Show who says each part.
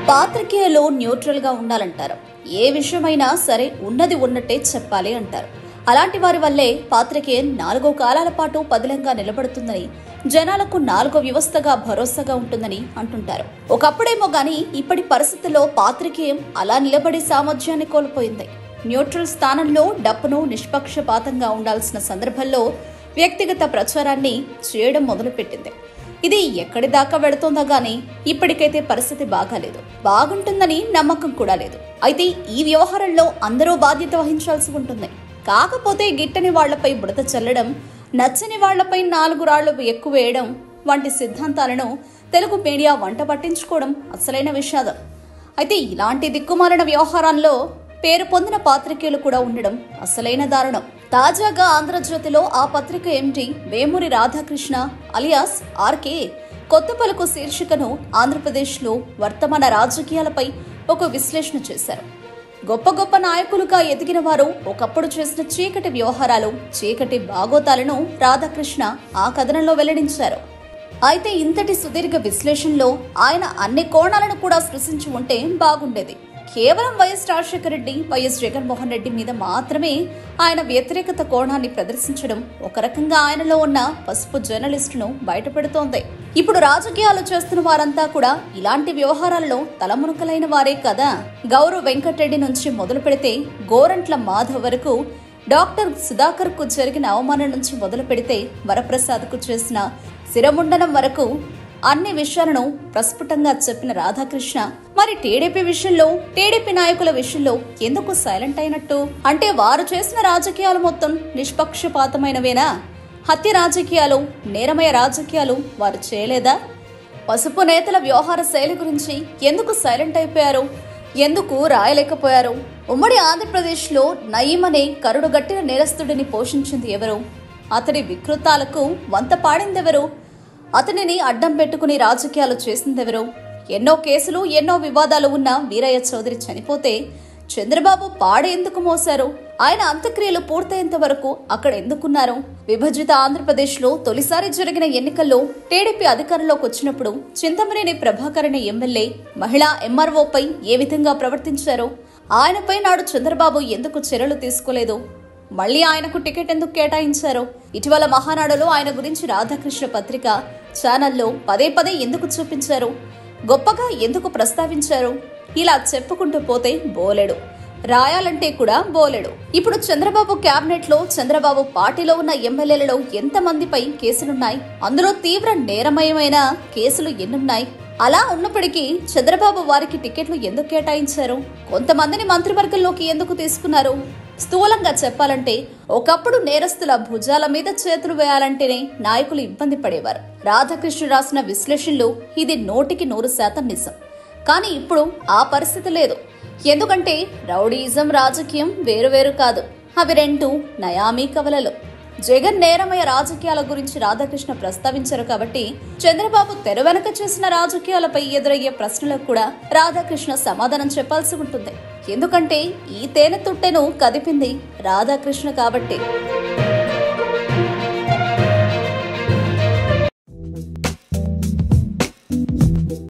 Speaker 1: పాత్రికేయులు న్యూట్రల్ గా ఉండాలంటారు. ఏ విషయమైనా సరే ఉన్నది ఉన్నట్టే చెప్పాలి అంటారు. అలాంటి వారి వల్లే పాత్రికేయం 4 కాలాల పాటు పదిలంగా నిలబడుతుందని, జనాలకు 4 వ్యవస్థగా భరోసాగా ఉంటుందని అంటుంటారు. ఒకప్పుడేమో గాని ఇప్పటి పరిస్థితుల్లో పాత్రికేయం అలా నిలబడే సామర్థ్యాన్ని కోల్పోయింది. న్యూట్రల్ స్థానంలో డప్పును నిష్పక్షపాతంగా ఉండాల్సిన సందర్భంలో వ్యక్తిగత ప్రచారాన్ని చేయడం మొదలుపెట్టింది. ఇది ఎక్కడి దాకా వెళుతోందో గానీ ఇప్పటికైతే పరిస్థితి బాగాలేదు. బాగుంటుందని నమ్మకం కూడా లేదు. అయితే ఈ వ్యవహారంలో అందరూ బాధ్యత వహించాల్సి ఉంటుంది. కాకపోతే గిట్టని వాళ్లపై బుడత చల్లడం, నచ్చని వాళ్లపై 4 రాళ్లు ఎక్కువ వేయడం వంటి సిద్ధాంతాలను తెలుగు మీడియా వంట పట్టించుకోవడం అసలైన విషాదం. అయితే ఇలాంటి దిక్కుమాలిన వ్యవహారాల్లో పేరు పొందిన పాత్రికేయులు కూడా ఉండడం అసలైన దారుణం. తాజాగా ఆంధ్రజ్యోతిలో ఆ పత్రిక ఎండి వేమూరి రాధాకృష్ణ అలియాస్ ఆర్కే కొత్త పలుకు శీర్షికను ఆంధ్రప్రదేశ్లో వర్తమాన రాజకీయాలపై ఒక విశ్లేషణ చేశారు. గొప్ప గొప్ప నాయకులుగా ఎదిగిన వారు ఒకప్పుడు చేసిన చీకటి వ్యవహారాలు, చీకటి బాగోతాలను రాధాకృష్ణ ఆ కథనంలో వెల్లడించారు. అయితే ఇంతటి సుదీర్ఘ విశ్లేషణలో ఆయన అన్ని కోణాలను కూడా సృష్టించి ఉంటే బాగుండేది. కేవలం వైఎస్ రాజశేఖర రెడ్డి, వైఎస్ జగన్మోహన్ రెడ్డి మీద మాత్రమే ఆయన వ్యతిరేకత కోణాన్ని ప్రదర్శించడం ఒక రకంగా ఆయనలో ఉన్న పసుపు జర్నలిస్టును బయటపెడుతోంది. ఇప్పుడు రాజకీయాలు చేస్తున్న వారంతా కూడా ఇలాంటి వ్యవహారాల్లో తలమునకలైన వారే కదా. గౌరవ్ వెంకటరెడ్డి నుంచి మొదలు పెడితే గోరంట్ల మాధవ్ వరకు, డాక్టర్ సుధాకర్ కు జరిగిన అవమానం నుంచి మొదలు పెడితే వరప్రసాద్ కు చేసిన శిరముండనం వరకు అన్ని విషయాలను ప్రస్ఫుటంగా చెప్పిన రాధాకృష్ణ మరి టీడీపీ విషయంలో, టీడీపీ నాయకుల విషయంలో ఎందుకు సైలెంట్ అయినట్టు? అంటే వారు చేసిన రాజకీయాలు మొత్తం నిష్పక్షపాతమైనవేనా? హత్య రాజకీయాలు, నేరమయ రాజకీయాలు వారు చేయలేదా? పసుపు నేతల వ్యవహార శైలి గురించి ఎందుకు సైలెంట్ అయిపోయారు? ఎందుకు రాయలేకపోయారు? ఉమ్మడి ఆంధ్రప్రదేశ్లో నయీం అనే కరుడుగట్టిన నేరస్తుడిని పోషించింది ఎవరు? అతడి వికృతాలకు వంత పాడిందెవరు? అతనిని అడ్డం పెట్టుకుని రాజకీయాలు చేసిందెవరు? ఎన్నో కేసులు, ఎన్నో వివాదాలు ఉన్న వీరయ్య చౌదరి చనిపోతే చంద్రబాబు పాడే ఎందుకు మోశారు? ఆయన అంత్యక్రియలు పూర్తయ్యేంత వరకు అక్కడ ఎందుకున్నారు? విభజిత ఆంధ్రప్రదేశ్లో తొలిసారి జరిగిన ఎన్నికల్లో టీడీపీ అధికారంలోకి వచ్చినప్పుడు చింతమనేని ప్రభాకర్ అనే ఎమ్మెల్యే మహిళా ఎంఆర్ఓపై ఏ విధంగా ప్రవర్తించారు? ఆయనపై నాడు చంద్రబాబు ఎందుకు చర్యలు తీసుకోలేదు? మళ్లీ ఆయనకు టికెట్ ఎందుకు కేటాయించారు? ఇటీవల మహానాడులో ఆయన గురించి రాధాకృష్ణ పత్రిక, ఛానల్లో పదే పదే ఎందుకు చూపించారు? గొప్పగా ఎందుకు ప్రస్తావించారు? ఇలా చెప్పుకుంటూ పోతే బోలెడు, రాయాలంటే కూడా బోలెడు. ఇప్పుడు చంద్రబాబు క్యాబినెట్ లో, చంద్రబాబు పార్టీలో ఉన్న ఎమ్మెల్యేలలో ఎంతమందిపై కేసులున్నాయి? అందులో తీవ్ర నేరమయమైన కేసులు ఎన్నున్నాయి? అలా ఉన్నప్పటికీ చంద్రబాబు వారికి టికెట్లు ఎందుకు కేటాయించారు? కొంతమందిని మంత్రివర్గంలోకి ఎందుకు తీసుకున్నారు? స్థూలంగా చెప్పాలంటే ఒకప్పుడు నేరస్తుల భుజాల మీద చేతులు వేయాలంటేనే నాయకులు ఇబ్బంది పడేవారు. రాధాకృష్ణ రాసిన విశ్లేషణలు ఇది 100% నిజం. కానీ ఇప్పుడు ఆ పరిస్థితి లేదు. ఎందుకంటే రౌడీయిజం, రాజకీయం వేరువేరు కాదు. అవి రెండు నయామీ కవలలు. జగన్ నేరమయ రాజకీయాల గురించి రాధాకృష్ణ ప్రస్తావించారు కాబట్టి చంద్రబాబు తెర వెనుక చేసిన రాజకీయాలపై ఎదురయ్యే ప్రశ్నలకు కూడా రాధాకృష్ణ సమాధానం చెప్పాల్సి ఉంటుంది. ఎందుకంటే ఈ తేనె తుట్టెను కదిపింది రాధాకృష్ణ కాబట్టి.